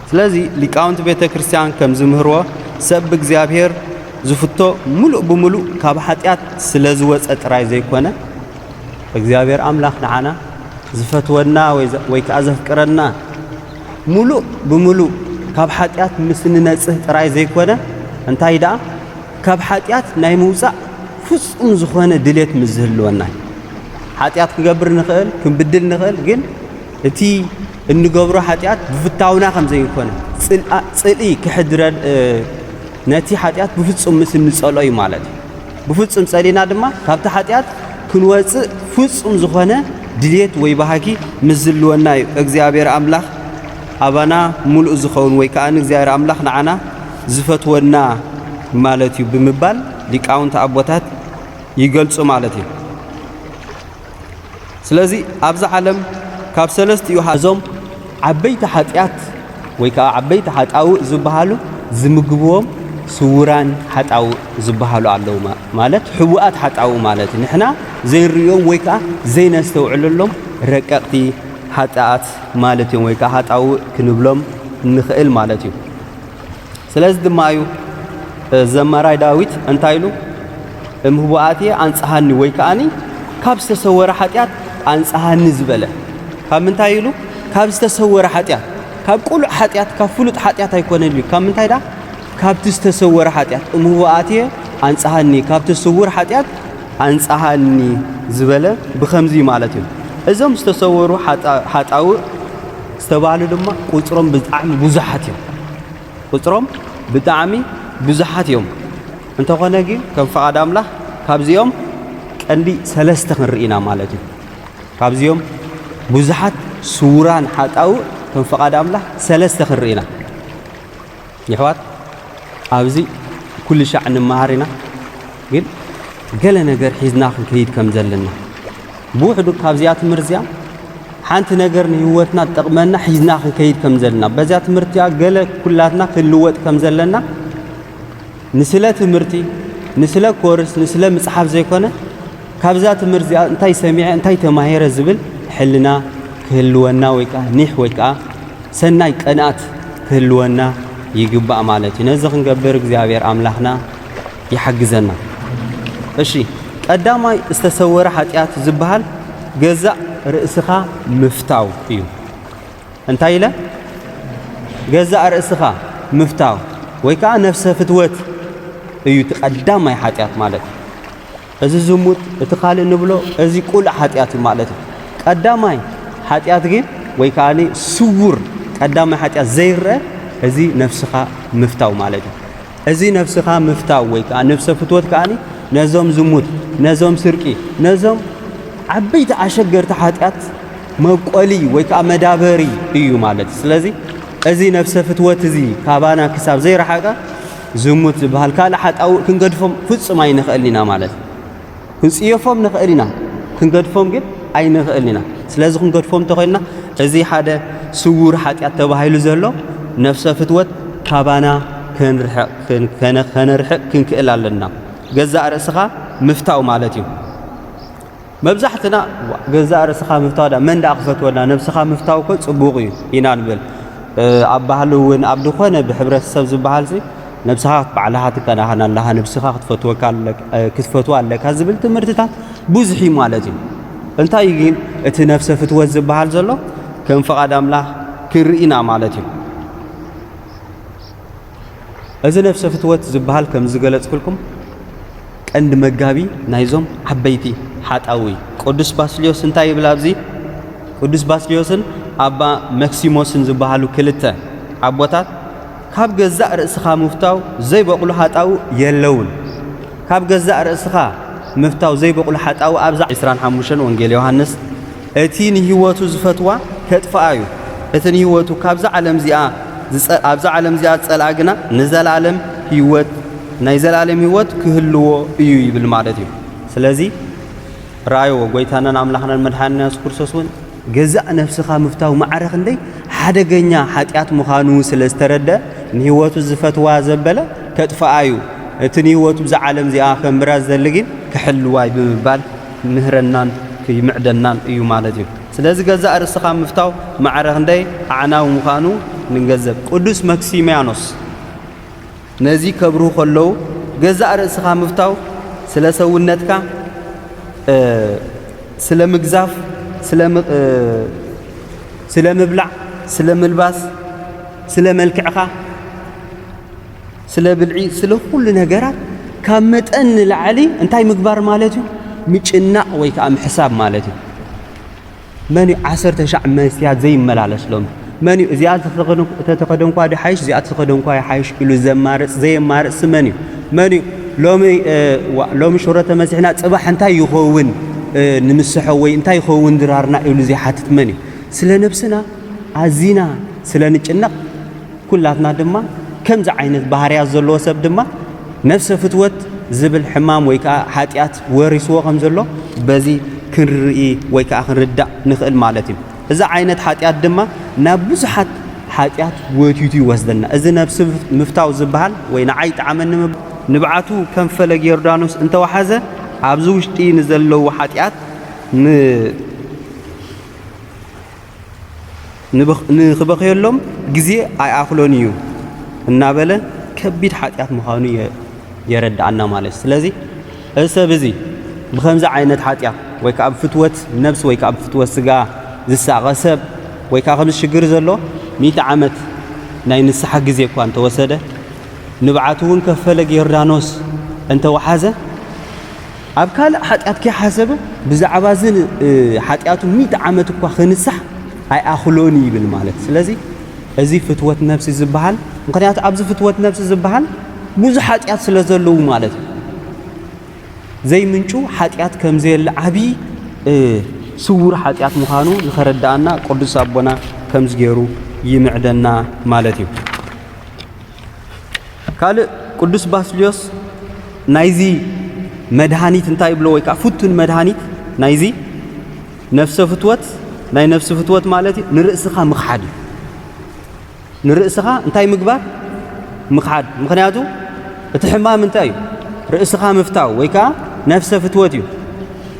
ስለዚህ ሊቃውንት ቤተ ክርስቲያን ከም ዝምህርዎ ሰብ እግዚአብሔር ዝፍቶ ሙሉእ ብሙሉእ ካብ ኃጢአት ስለዝወፀ ጥራይ ዘይኮነ እግዚአብሔር አምላኽ ንዓና ዝፈትወና ወይ ከዓ ዘፍቅረና ሙሉእ ብሙሉእ ካብ ኃጢአት ምስንነጽህ ጥራይ ዘይኮነ እንታይ ደኣ ካብ ኃጢአት ናይ ምውፃእ ፍጹም ዝኾነ ድሌት ምዝህልወና ኃጢአት ክገብር ንኽእል ክንብድል ንኽእል ግን እቲ እንገብሮ ኃጢአት ብፍታውና ከም ዘይኮነ ጽልኢ ክሕድረን ነቲ ኃጢአት ብፍጹም ምስ እንጸልኦ ማለት ብፍጹም ጸሊና ድማ ካብቲ ኃጢአት ክንወጽእ ፍጹም ዝኾነ ድሌት ወይ ባህጊ ምዝልወና እግዚአብሔር አምላኽ አባና ሙሉእ ዝኸውን ወይ ከዓ እግዚአብሔር አምላኽ ንዓና ዝፈትወና ማለት እዩ ብምባል ሊቃውንት አቦታት ይገልጹ ማለት እዩ። ስለዚ ኣብዚ ዓለም ካብ ሰለስተ እዩ ሀዞም ዓበይቲ ኃጢአት ወይ ከዓ ዓበይቲ ኃጣውእ ዝበሃሉ ዝምግብዎም ስውራን ኃጣውእ ዝበሃሉ ኣለዉ ማለት ሕቡኣት ኃጣውእ ማለት ንሕና ዘይርዮም ወይ ከዓ ዘይነስተውዕለሎም ረቀቕቲ ኃጢአት ማለት እዮም ወይ ከዓ ኃጣውእ ክንብሎም ንኽእል ማለት እዩ። ስለዚ ድማ እዩ ዘማራይ ዳዊት እንታይ ኢሉ እምህቡኣትየ አንጽሃኒ ወይ ከዓኒ ካብ ዝተሰወረ ኃጢአት አንጽሃኒ ዝበለ ካብ ምንታይ ኢሉ ካብ ዝተሰወረ ኃጢአት ካብ ቁሉዕ ኃጢአት ካብ ፍሉጥ ኃጢአት ኣይኮነን እዩ ካብ ምንታይ ዳ ካብቲ ዝተሰወረ ኃጢአት እምህቡኣትየ አንጽሃኒ ካብቲ ስውር ኃጢአት አንጽሃኒ ዝበለ ብኸምዚ ማለት እዩ። እዞም ዝተሰወሩ ኃጣውእ ዝተባህሉ ድማ ቁጽሮም ብጣዕሚ ብዙሓት እዮም ቁጽሮም ብጣዕሚ ብዙሓት እዮም እንተኾነ ግን ከም ፈቃድ አምላኽ ካብዚኦም ቀንዲ ሰለስተ ክንርኢና ማለት እዩ። ካብዚኦም ብዙሓት ስውራን ኃጣውእ ከም ፈቃድ አምላኽ ሰለስተ ክንርኢና ይሕዋት ኣብዚ ኩሉ ሻዕ ንመሃር ኢና ግን ገለ ነገር ሒዝና ክንከይድ ከም ዘለና ብውሕዱ ካብዚኣ ትምህርቲ እዚኣ ሓንቲ ነገር ንህይወትና ትጠቕመና ሒዝና ክንከይድ ከም ዘለና በዚያ ትምህርቲ እዚኣ ገለ ኩላትና ክንልወጥ ከም ዘለና ንስለ ትምህርቲ ንስለ ኮርስ ንስለ መጽሓፍ ዘይኮነ ካብዛ ትምህርቲ እዚኣ እንታይ ሰሚዐ እንታይ ተማሂረ ዝብል ሕልና ክህልወና ወይ ከዓ ኒሕ ወይ ከዓ ሰናይ ቀንኣት ክህልወና ይግባእ ማለት እዩ። ነዚ ክንገብር እግዚአብሔር አምላኽና ይሓግዘና። እሺ ቀዳማይ ዝተሰወረ ኃጢአት ዝበሃል ገዛእ ርእስኻ ምፍታው እዩ። እንታይ ኢለ ገዛእ ርእስኻ ምፍታው ወይ ከዓ ነፍሰ ፍትወት እዩ ተቀዳማይ ኃጢአት ማለት እዚ ዝሙት እቲ ካልእ ንብሎ እዚ ቁሉዕ ኃጢአት ማለት እዩ። ቀዳማይ ኃጢአት ግን ወይ ከዓኒ ስውር ቀዳማይ ኃጢአት ዘይርአ እዚ ነፍስኻ ምፍታው ማለት እዩ። እዚ ነፍስኻ ምፍታው ወይ ከዓ ነፍሰ ፍትወት ከዓኒ ነዞም ዝሙት ነዞም ስርቂ ነዞም ዓበይቲ አሸገርቲ ኃጢአት መቆሊ ወይ ከዓ መዳበሪ እዩ ማለት ስለዚ እዚ ነፍሰ ፍትወት እዚ ካባና ክሳብ ዘይረሓቀ ዝሙት ዝበሃል ካልእ ኃጣውእ ክንገድፎም ፍጹም ኣይንኽእል ኢና ማለት ክንጽየፎም ንኽእል ኢና ክንገድፎም ግን ኣይንኽእል ኢና። ስለዚ ክንገድፎም ተኾይንና እዚ ሓደ ስውር ኃጢአት ተባሂሉ ዘሎ ነፍሰ ፍትወት ካባና ከነርሕቕ ክንክእል ኣለና። ገዛእ ርእስኻ ምፍታው ማለት እዩ። መብዛሕትና ገዛእ ርእስኻ ምፍታው ዳ መን ዳ ክፈትወና ነፍስኻ ምፍታው እኮ ጽቡቕ እዩ ኢና ንብል ኣብ ባህሊ እውን ኣብ ድኾነ ብሕብረተሰብ ዝበሃል ነፍስኻ ባዕልኻ ትከናኸን ኣለኻ ነፍስኻ ክትፈትዋ ኣለካ ዝብል ትምህርትታት ብዙሕ ማለት እዩ። እንታይ ግን እቲ ነፍሰ ፍትወት ዝበሃል ዘሎ ከም ፈቃድ አምላኽ ክንርኢና ማለት እዩ። እዚ ነፍሰ ፍትወት ዝበሃል ከም ዝገለጽኩልኩም ቀንዲ መጋቢ ናይዞም ዓበይቲ ኃጣውእ ቅዱስ ባስልዮስ እንታይ ይብል ኣብዚ ቅዱስ ባስልዮስን አባ መክሲሞስን ዝበሃሉ ክልተ አቦታት ካብ ገዛእ ርእስኻ ምፍታው ዘይበቕሉ ኃጣውእ የለውን ካብ ገዛእ ርእስኻ ምፍታው ዘይበቕሉ ኃጣውእ ኣብዛ 25 ወንጌል ዮሐንስ እቲ ንህይወቱ ዝፈትዋ ከጥፋእ እዩ እቲ ንህይወቱ ካብዛ ዓለም እዚኣ ኣብዛ ዓለም እዚኣ ዝጸልአ ግና ንዘላለም ህይወት ናይ ዘላለም ህይወት ክህልዎ እዩ ይብል ማለት እዩ። ስለዚ رايو وقويتانا نعملحنا المدحاننا يسوع كريستوس ون جزاء نفسك مفتاح معرخ ندي حدا جنيا حتيات مخانو سلستردة نهواتو زفت وازبلة كتفايو تنهواتو بزعلم زي آخر مراز دلقين كحل واي بمبال نهرنان كي معدنان أيو مالتيو سلازي جزاء رسخا مفتاح معرخ ندي عناو مخانو ننجذب قدوس ماكسيميانوس نزي كبرو خلو جزاء رسخا مفتاح سلسو النتكا سلام مجزاف سلام مبلع سلام الباس سلام الكعخة سلام العيد سلام كل نجارات كمت أن العلي أنتي مقبار مالتي مش النق ويكأم حساب مالتي ماني عصرت شعب ما يستيعد زي ملالش لهم ماني زيادة تتقدم قادة حيش زيادة تقدم قادة حيش إلو زي مارس ماني لومي شورة مسيحنا صباح أنتي يخون نمسحه وين أنتي يخون درارنا إلو زي حاتت ماني سلا نفسنا عزينا سلا نتجنق كلاتنا دما كم زعينة بحرية زلوا سب دما نفس فتوت زبل حمام ويكا حاتيات ورثوا خمزلو بزي كنرئي ويكا آخر ردع نخل مالتي إذا عينة حاتيات دما نبز حاتيات وتيتي وزدنا إذا نفس مفتاح زبهال وين عيت عمل نبعتو كم فلق يردانوس أنت وحزة عبزوش تي نزلوا حاتيات نخبخي لهم جزء أي أخلونيو النابلة كبير حاتيات مخانو يرد عنا مالس لذي هسه بزي بخمسة عينة حاتيات ويكاب فتوت نفس ويكاب فتوت سجا زسا غسب ويكاب خمس شجر زلوا 100 عامت ناين السحق جزء كوان توسده نبعتون كفلق يردانوس أنت وحازة أبكال حاتيات كي حاسبه بزعبازن حاتياتو 100 عامت كوا خنسح أي أخلوني بالمالت لذي أزي فتوت نفسي زبحان مقنعات أبز فتوت نفسي زبحان موز حاتيات سلازلو مالت زي منشو حاتيات كم زي العبي سور حاتيات مخانو نخردانا قدس أبونا كم زجيرو يمعدنا مالتي قال قدس باسليوس نايزي مدهانيت انتاي بلو ويكا فتون مدهانيت نايزي نفس فتوت ناي نفس فتوت مالتي نرأسخا مخحد نرأسخا انتاي مقبار مخحد مخنياتو اتحمام انتاي رأسخا مفتاو ويكا نفس فتوتيو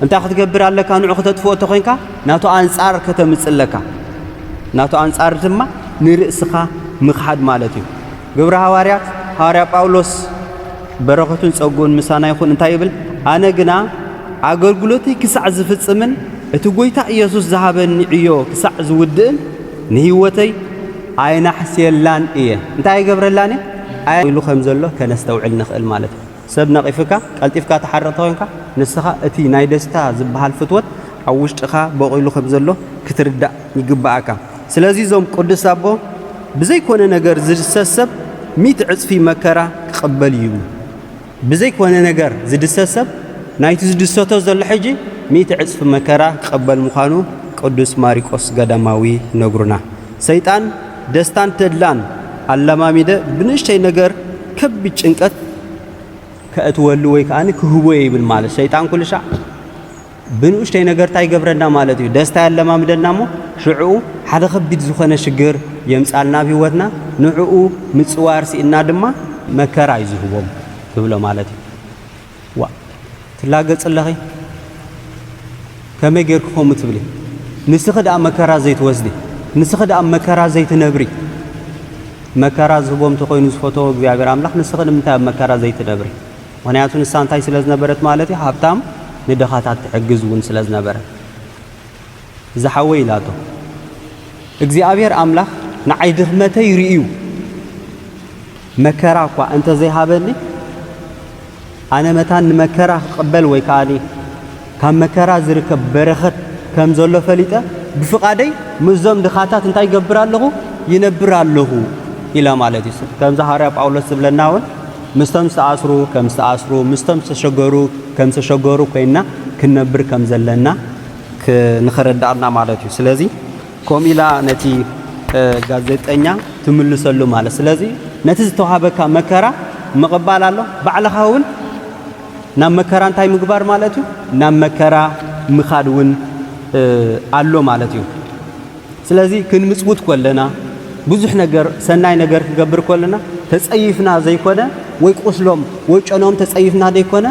انت اخذ تقبر على كان عقدة تفوت تخينكا ناتو انصار كتمصلكا ناتو انصار تما نرأسخا مخحد مالتيو قبر حواريات حواريا باولوس بركتون صقون مسانا يكون انتاي يبل انا غنا اغلغلوتي كسع زفصمن اتو غويتا يسوس ذهبني عيو كسع زودن نهيوتي عينا حسيلان ايه انتاي يغبرلاني ايلو خمزلو كنستوعل نخل مالت سبنا قيفكا قلطيفكا تحرطوينكا نسخا اتي ناي دستا زبحال فتوت او وشطخا بقيلو خمزلو كتردا يغباكا سلازي زوم قدس ابو بزي كونه نجر زدسسب 100 عصفي مكرا قبل يبو بزي كونه نجر زدسسب نايت زدسوتو زل حجي 100 عصف مكرا قبل مخانو قدس ماريكوس قدماوي نغرنا سيطان دستان تدلان علماميده بنشتي نجر كب ጭንቀት ከእትወሉ ወይ ካን ክህቦ ይብል ማለት ሰይጣን ኩልሻ ብንሽተይ ነገር ታይ ገብረና ማለት እዩ ደስታ ያለማምደናሞ ሽዑ ሓደ ከቢድ ዝኾነ ሽግር የምጻልና ቢወትና ንዑኡ ምጽዋር ሲና ድማ መከራ ይዝህቦም ብሎ ማለት እዩ ዋ ትላገጽለኺ ከመይ ጌርክኹም ትብሊ ንስኽዳ መከራ ዘይትወስዲ ንስኽዳ መከራ ዘይትነብሪ መከራ ዝህቦም ተኮይኑ ዝፈቶ እግዚአብሔር አምላክ ንስኽድ ምንታይ መከራ ዘይትነብሪ ምክንያቱም ንሳንታይ ስለዝነበረት ማለት እዩ ሃብታም ንደኻታት ትሕግዝውን ስለዝነበረ ዝሓወይ ኢላቶ እግዚአብሔር አምላክ ንዓይ ድኽመተይ ርእዩ መከራ እኳ እንተ ዘይሃበኒ ኣነ መታን ንመከራ ክቕበል ወይ ከዓኒ ካብ መከራ ዝርከብ በረኸት ከም ዘሎ ፈሊጠ ብፍቓደይ ምዞም ድኻታት እንታይ ይገብር ኣለኹ ይነብር ኣለኹ ኢላ ማለት እዩ ከምዛ ሐዋርያ ጳውሎስ ዝብለናውን مستم سأسرو كم سأسرو مستم سشجرو كم سشجرو كينا كنبر كم زلنا كنخرج دارنا مالتي سلازي كم إلى نتي جازت أنيا تملسلو مال سلازي نتي توهابك مكرا مقبال الله بعلى هون نام مكران تاي مقبار مالتي نام مكرا ምኻድውን አሎ ማለት እዩ ስለዚህ ክንምጽውት ኮለና ብዙሕ ነገር ሰናይ ነገር ክገብር ኮለና ተጸይፍና ዘይኮነ ወይ ቁስሎም ወይ ጨኖም ተጸይፍና ዘይኮነ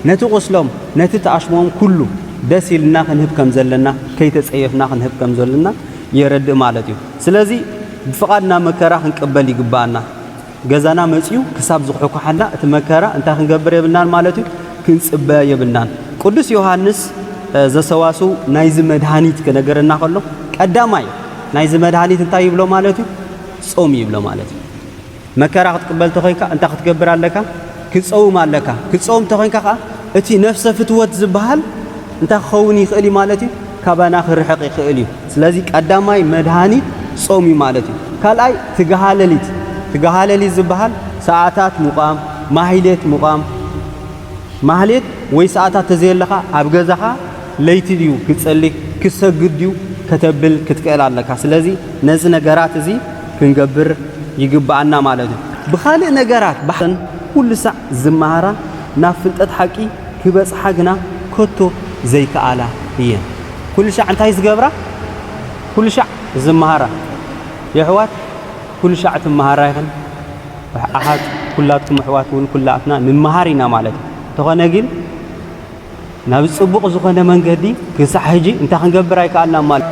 ነቲ ቁስሎም ነቲ ተኣሽሞም ኩሉ ደስ ይልና ክንህብ ከም ዘለና ከይተጸየፍና ክንህብ ከም ዘለና የረድእ ማለት እዩ ስለዚህ ብፍቓድና መከራ ክንቀበል ይግባአና ገዛና መጽዩ ክሳብ ዝሕኩሓና እቲ መከራ እንታይ ክንገብር የብልናን ማለት እዩ ክንጽበ የብልናን ቅዱስ ዮሐንስ ዘሰዋሱ ናይዚ መድኃኒት ከነገረና ከሎ ቀዳማይ ናይዚ መድኃኒት እንታይ ይብሎ ማለት እዩ ጾም ይብሎ ማለት እዩ መከራ ክትቀበል ተኾይንካ እንታይ ክትገብር ኣለካ ክጾም ኣለካ ክጾም ተኾይንካ ኸ እቲ ነፍሰ ፍትወት ዝበሃል እንታይ ክኸውን ይኽእል ማለት እዩ ካባና ክርሕቕ ይኽእል እዩ ስለዚህ ቀዳማይ መድኃኒት ጾም እዩ ማለት እዩ ካልኣይ ትገሃለሊት ዝበሃል ሰዓታት ምቋም ማህሌት ምቋም ማህሌት ወይ ሰዓታት ተዘየለኻ ኣብ ገዛኻ ለይቲ ድዩ ክትጸልይ ክሰግድ ድዩ ከተብል ክትክእል ኣለካ ስለዚህ ነዚ ነገራት እዚ ክንገብር ይግባአና ማለት እዩ ብኻልእ ነገራት baxን ኩሉ ሰዕ ዝመሃራ ናብ ፍልጠት ሓቂ ክበጽሓ ግና ከቶ ዘይከኣላ እየን ኩሉ ሻዕ እንታይ ዝገብራ ኩሉ ሻዕ ዝመሃራ የሕዋት ኩሉ ሻዕ ትመሃራ ይኽን ኣሓት ኩላትኩም ኣሕዋት እውን ኩላትና ንመሃር ኢና ማለት እዩ ተኾነ ግን ናብ ጽቡቕ ዝኾነ መንገዲ ክሳዕ ሕጂ እንታይ ክንገብር ኣይከኣልና ማለት